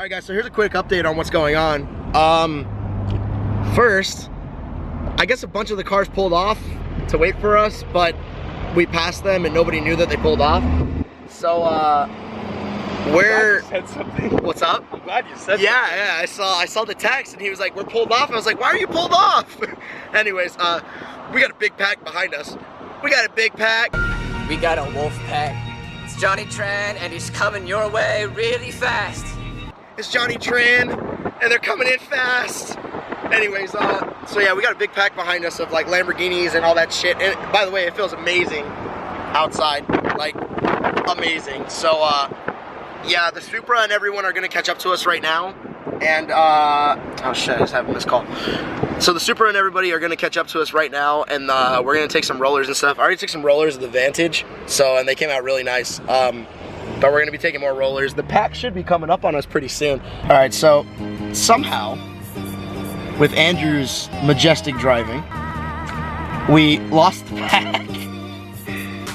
Alright guys, so here's a quick update on what's going on. First, I guess a bunch of the cars pulled off to wait for us, but we passed them and nobody knew that they pulled off. So you said something. What's up? I'm glad you said yeah, something. Yeah, I saw the text and he was like, we're pulled off. I was like, why are you pulled off? Anyways, we got a big pack behind us. We got a big pack. We got a wolf pack. It's Johnny Tran and he's coming your way really fast. It's Johnny Tran and they're coming in fast. Anyways, so yeah, we got a big pack behind us of like Lamborghinis and all that shit. And by the way, it feels amazing outside, like amazing. So yeah, the Supra and everyone are gonna catch up to us right now. And oh shit, I just have a missed call. So the Supra and everybody are gonna catch up to us right now, and we're gonna take some rollers and stuff. I already took some rollers of the Vantage, and they came out really nice. But we're gonna be taking more rollers. The pack should be coming up on us pretty soon. All right, so somehow, with Andrew's majestic driving, we lost the pack.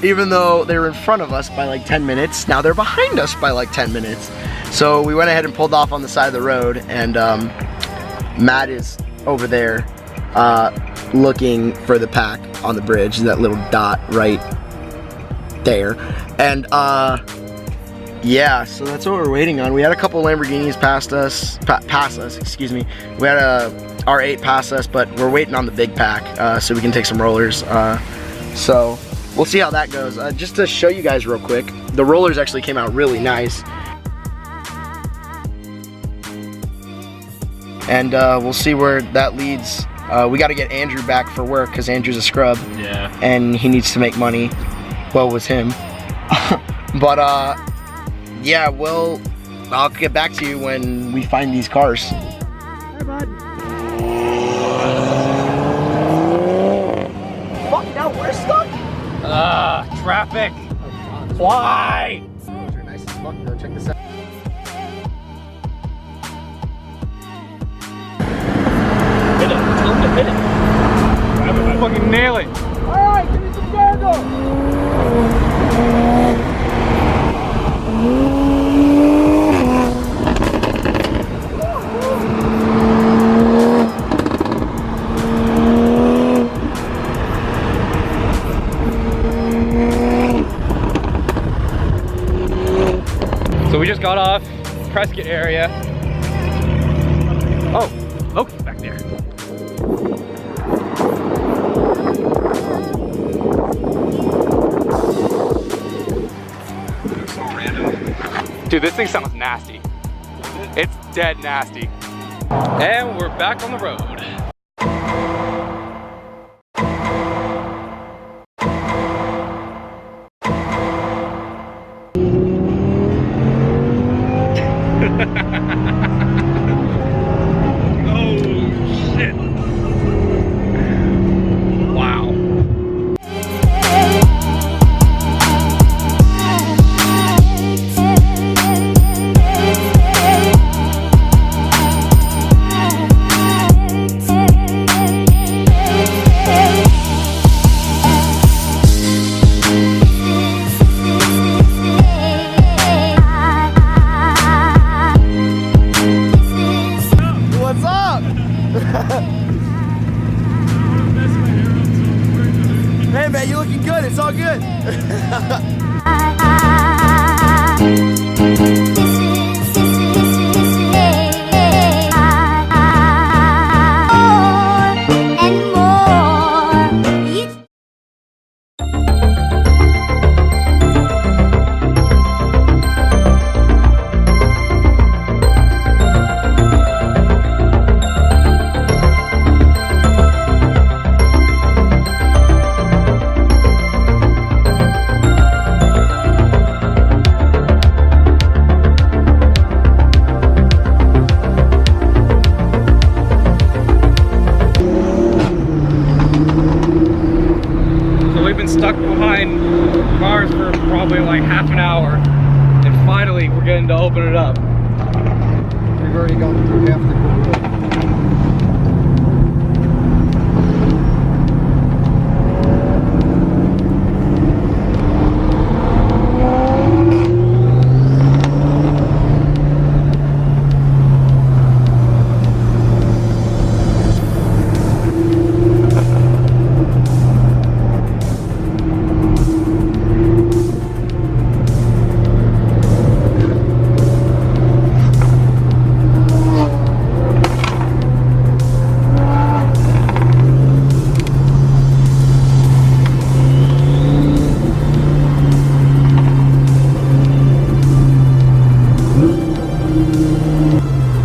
Even though they were in front of us by like 10 minutes, now they're behind us by like 10 minutes. So we went ahead and pulled off on the side of the road, and Matt is over there looking for the pack on the bridge, that little dot right there. And yeah, so that's what we're waiting on. We had a couple Lamborghinis pass us, excuse me. We had a R8 pass us, but we're waiting on the big pack so we can take some rollers. So we'll see how that goes. Just to show you guys real quick, the rollers actually came out really nice. And we'll see where that leads. We got to get Andrew back for work because Andrew's a scrub. Yeah. And he needs to make money. Well, it was him. But yeah, I'll get back to you when we find these cars. Hi, bud. Fuck, now we're stuck? Traffic. Why? Those are nice as fuck though. Check this out. Hit it. Tell him to hit it. Grab it. Fucking nail it. Alright, give me some cargo. So we just got off Prescott area. Oh, Loki's back there. So random. Dude, this thing sounds nasty. It's dead nasty. And we're back on the road. Oh shit. Wow. Hey man, you're looking good. It's all good.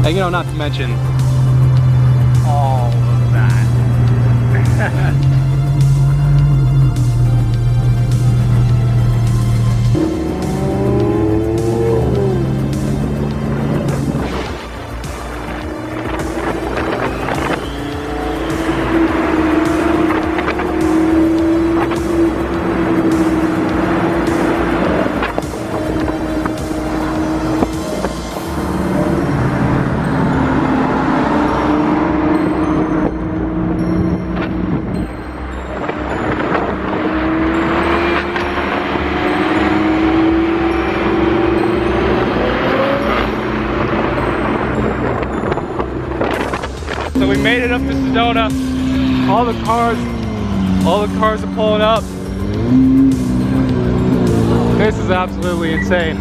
And you know, not to mention all of that. So we made it up to Sedona. All the cars are pulling up. This is absolutely insane.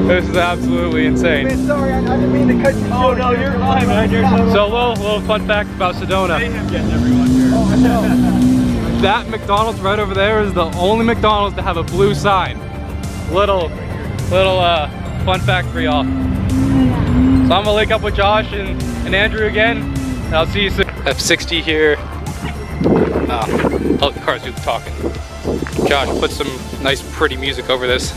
This is absolutely insane. Man, sorry, I didn't mean to cut you short. Oh no, you're fine, man. You're so a little fun fact about Sedona. That McDonald's right over there is the only McDonald's to have a blue sign. Little fun fact for y'all. So I'm gonna link up with Josh and Andrew again, and I'll see you soon. F60 here. I'll let the cars do the talking. Josh, put some nice pretty music over this.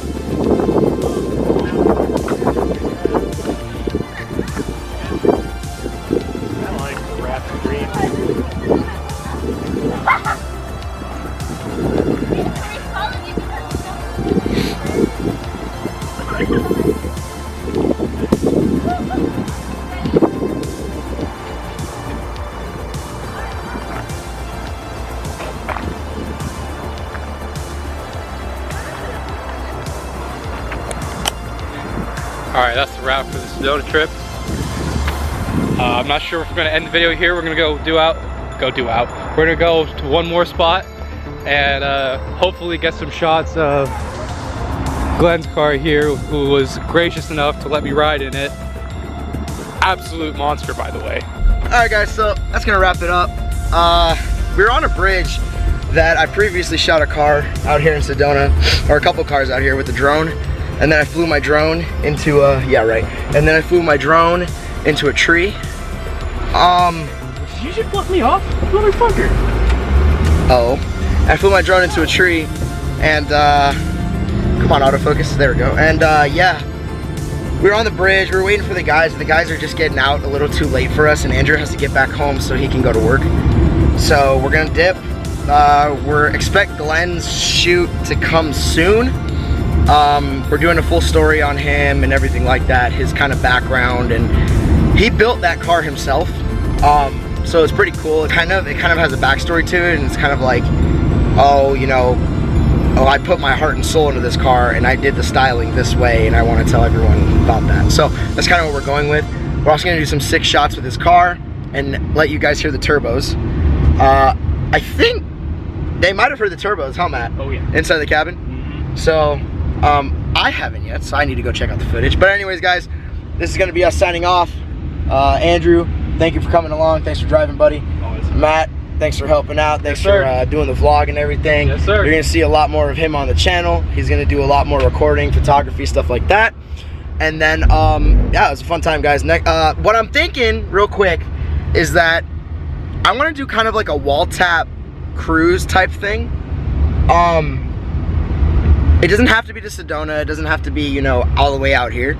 I like the rapid green. Alright, that's the route for the Sedona trip. I'm not sure if we're gonna end the video here. We're gonna go out. We're gonna go to one more spot and hopefully get some shots of Glenn's car here, who was gracious enough to let me ride in it. Absolute monster, by the way. Alright guys, so that's gonna wrap it up. We were on a bridge that I previously shot a car out here in Sedona, or a couple cars out here with the drone. And then I flew my drone into a, And then I flew my drone into a tree. You should flip me off, motherfucker. Oh. I flew my drone into a tree and, come on, autofocus, there we go. And yeah, we were on the bridge, we were waiting for the guys. The guys are just getting out a little too late for us, and Andrew has to get back home so he can go to work. So we're gonna dip. Expect Glenn's shoot to come soon. We're doing a full story on him and everything like that, his kind of background, and he built that car himself. So it's pretty cool. It kind of has a backstory to it, and it's kind of like, I put my heart and soul into this car and I did the styling this way, and I want to tell everyone about that. So that's kind of what we're going with. We're also gonna do some sick shots with this car and let you guys hear the turbos. I think they might have heard the turbos, huh, Matt? Oh yeah. Inside the cabin. So I haven't yet, so I need to go check out the footage. But anyways, guys, this is gonna be us signing off. Andrew, thank you for coming along. Thanks for driving, buddy. Always. Matt, thanks for helping out. Thanks Yes, for doing the vlog and everything. Yes, sir. You're gonna see a lot more of him on the channel. He's gonna do a lot more recording, photography, stuff like that. And then, yeah, it was a fun time, guys. What I'm thinking, real quick, is that I wanna do kind of like a wall tap cruise type thing. It doesn't have to be to Sedona, it doesn't have to be, all the way out here.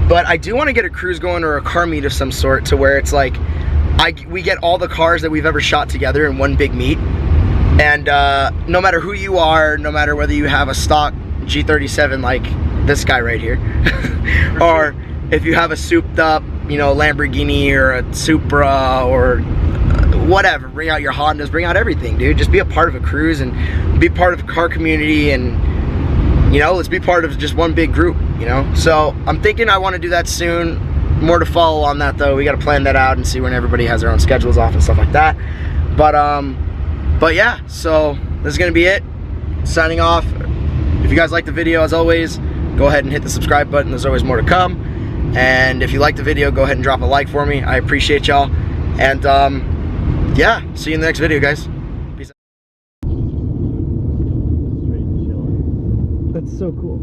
But I do want to get a cruise going, or a car meet of some sort, to where it's like, we get all the cars that we've ever shot together in one big meet. And no matter who you are, no matter whether you have a stock G37 like this guy right here, or if you have a souped up, Lamborghini or a Supra or whatever, bring out your Hondas, bring out everything, dude. Just be a part of a cruise and be part of a car community, and let's be part of just one big group, So I'm thinking I want to do that soon. More to follow on that though. We got to plan that out and see when everybody has their own schedules off and stuff like that. But yeah, so this is gonna be it. Signing off. If you guys like the video, as always, go ahead and hit the subscribe button. There's always more to come. And if you like the video, go ahead and drop a like for me. I appreciate y'all. And yeah, see you in the next video, guys. Peace out. That's so cool.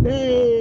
Hey!